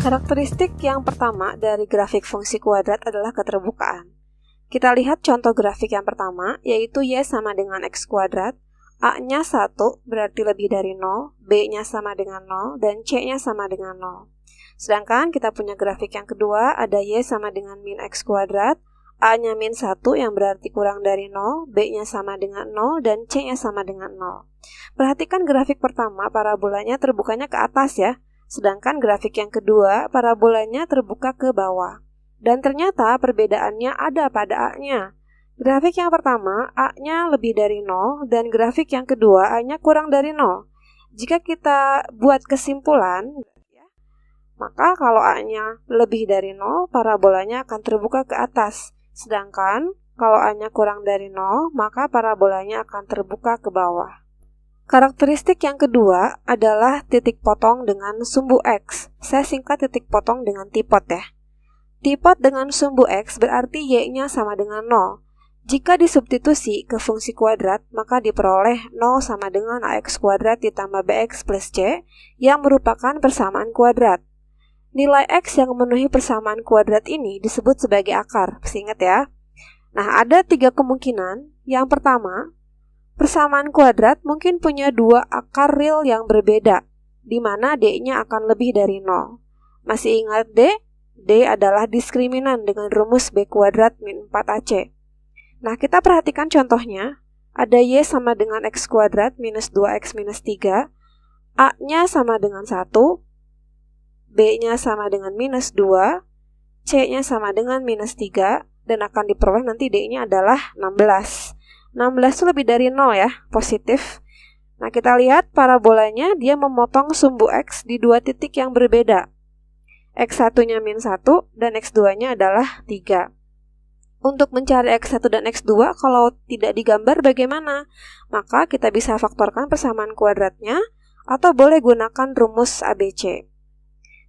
Karakteristik yang pertama dari grafik fungsi kuadrat adalah keterbukaan. Kita lihat contoh grafik yang pertama, yaitu Y sama dengan X kuadrat, A-nya 1 berarti lebih dari 0, B-nya sama dengan 0, dan C-nya sama dengan 0. Sedangkan kita punya grafik yang kedua, ada Y sama dengan min X kuadrat, A-nya min 1 yang berarti kurang dari 0, B-nya sama dengan 0, dan C-nya sama dengan 0. Perhatikan grafik pertama, parabolanya terbukanya ke atas ya. Sedangkan grafik yang kedua, parabolanya terbuka ke bawah. Dan ternyata perbedaannya ada pada A-nya. Grafik yang pertama, A-nya lebih dari 0, dan grafik yang kedua, A-nya kurang dari 0. Jika kita buat kesimpulan, maka kalau A-nya lebih dari 0, parabolanya akan terbuka ke atas. Sedangkan kalau A-nya kurang dari 0, maka parabolanya akan terbuka ke bawah. Karakteristik yang kedua adalah titik potong dengan sumbu X. Saya singkat titik potong dengan tipot ya. Tipot dengan sumbu X berarti Y-nya sama dengan 0. Jika disubstitusi ke fungsi kuadrat, maka diperoleh 0 sama dengan AX kuadrat ditambah BX plus C yang merupakan persamaan kuadrat. Nilai X yang memenuhi persamaan kuadrat ini disebut sebagai akar. Masih ingat ya? Nah, ada 3 kemungkinan. Yang pertama, persamaan kuadrat mungkin punya 2 akar real yang berbeda, di mana D-nya akan lebih dari 0. Masih ingat D? D adalah diskriminan dengan rumus B kuadrat min 4AC. Nah, kita perhatikan contohnya. Ada Y sama dengan X kuadrat minus 2X minus 3, A-nya sama dengan 1, B-nya sama dengan minus 2, C-nya sama dengan minus 3, dan akan diperoleh nanti D-nya adalah 16. 16 itu lebih dari 0 ya, positif. Nah, kita lihat parabolanya dia memotong sumbu X di 2 titik yang berbeda. X1-nya min 1 dan X2-nya adalah 3. Untuk mencari X1 dan X2, kalau tidak digambar bagaimana? Maka kita bisa faktorkan persamaan kuadratnya, atau boleh gunakan rumus ABC.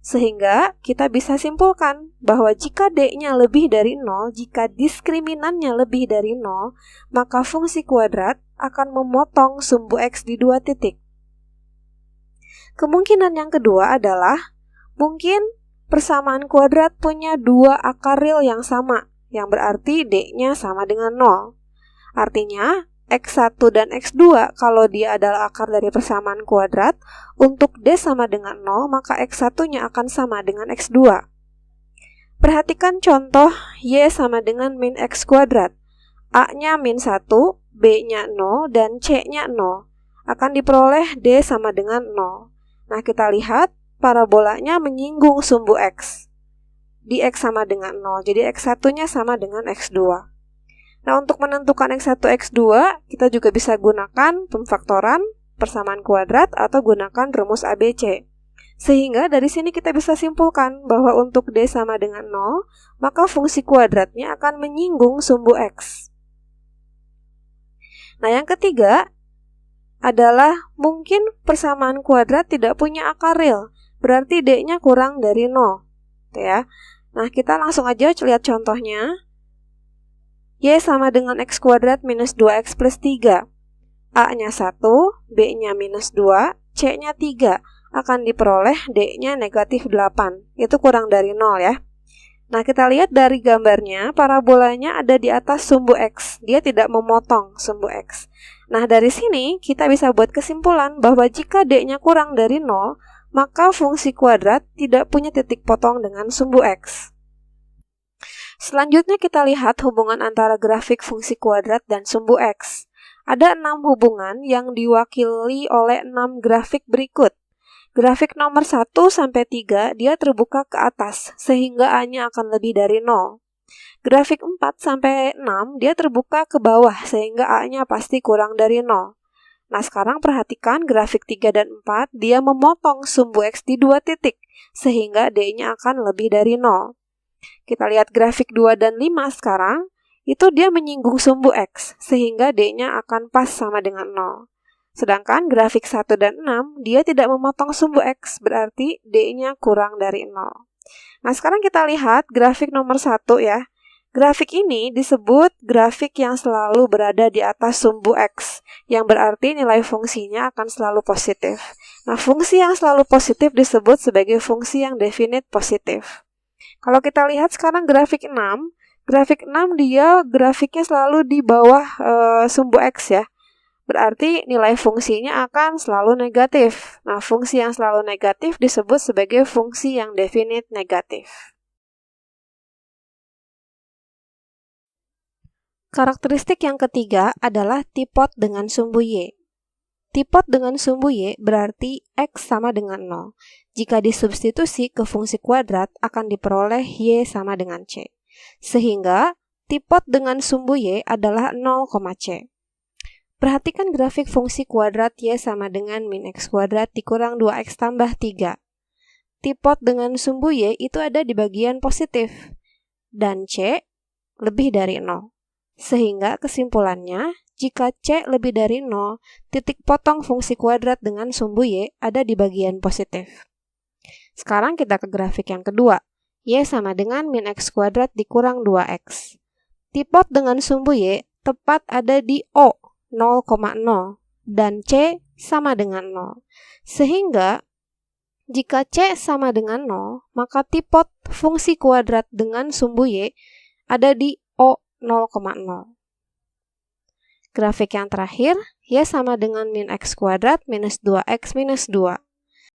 Sehingga kita bisa simpulkan bahwa jika D-nya lebih dari 0, jika diskriminannya lebih dari 0, maka fungsi kuadrat akan memotong sumbu X di 2 titik. Kemungkinan yang kedua adalah mungkin persamaan kuadrat punya 2 akar real yang sama, yang berarti D-nya sama dengan 0. Artinya, X1 dan X2 kalau dia adalah akar dari persamaan kuadrat, untuk D sama dengan 0, maka X1-nya akan sama dengan X2. Perhatikan contoh Y sama dengan min X kuadrat. A-nya min 1, B-nya 0, dan C-nya 0. Akan diperoleh D sama dengan 0. Nah, kita lihat parabolanya menyinggung sumbu X. Di X sama dengan 0, jadi X1-nya sama dengan X2. Nah, untuk menentukan X1, X2, kita juga bisa gunakan pemfaktoran, persamaan kuadrat, atau gunakan rumus ABC. Sehingga dari sini kita bisa simpulkan bahwa untuk D sama dengan 0, maka fungsi kuadratnya akan menyinggung sumbu X. Nah, yang ketiga adalah mungkin persamaan kuadrat tidak punya akar real, berarti D-nya kurang dari 0. Ya. Nah, kita langsung aja lihat contohnya. Y sama dengan X kuadrat minus 2X plus 3. A-nya 1, B-nya minus 2, C-nya 3. Akan diperoleh D-nya negatif 8. Itu kurang dari 0 ya. Nah, kita lihat dari gambarnya, parabolanya ada di atas sumbu X. Dia tidak memotong sumbu X. Nah, dari sini kita bisa buat kesimpulan bahwa jika D-nya kurang dari 0, maka fungsi kuadrat tidak punya titik potong dengan sumbu X. Selanjutnya kita lihat hubungan antara grafik fungsi kuadrat dan sumbu X. Ada 6 hubungan yang diwakili oleh 6 grafik berikut. Grafik nomor 1 sampai 3 dia terbuka ke atas, sehingga A-nya akan lebih dari 0. Grafik 4 sampai 6 dia terbuka ke bawah, sehingga A-nya pasti kurang dari 0. Nah, sekarang perhatikan grafik 3 dan 4, dia memotong sumbu X di 2 titik, sehingga D-nya akan lebih dari 0. Kita lihat grafik 2 dan 5 sekarang, itu dia menyinggung sumbu X, sehingga D-nya akan pas sama dengan 0. Sedangkan grafik 1 dan 6, dia tidak memotong sumbu X, berarti D-nya kurang dari 0. Nah, sekarang kita lihat grafik nomor 1 ya. Grafik ini disebut grafik yang selalu berada di atas sumbu X, yang berarti nilai fungsinya akan selalu positif. Nah, fungsi yang selalu positif disebut sebagai fungsi yang definite positif. Kalau kita lihat sekarang grafik 6 dia grafiknya selalu di bawah sumbu X ya. Berarti nilai fungsinya akan selalu negatif. Nah, fungsi yang selalu negatif disebut sebagai fungsi yang definite negatif. Karakteristik yang ketiga adalah tipot dengan sumbu Y. Tipot dengan sumbu Y berarti X sama dengan 0. Jika disubstitusi ke fungsi kuadrat akan diperoleh Y sama dengan C. Sehingga tipot dengan sumbu Y adalah 0, C. Perhatikan grafik fungsi kuadrat Y sama dengan min X kuadrat dikurang 2X tambah 3. Tipot dengan sumbu Y itu ada di bagian positif. Dan C lebih dari 0. Sehingga kesimpulannya, jika C lebih dari 0, titik potong fungsi kuadrat dengan sumbu Y ada di bagian positif. Sekarang kita ke grafik yang kedua. Y sama dengan min X kuadrat dikurang 2X. Tipot dengan sumbu Y tepat ada di O, 0,0. Dan C sama dengan 0. Sehingga, jika C sama dengan 0, maka tipot fungsi kuadrat dengan sumbu Y ada di O, 0,0. Grafik yang terakhir, Y sama dengan min X kuadrat minus 2X minus 2.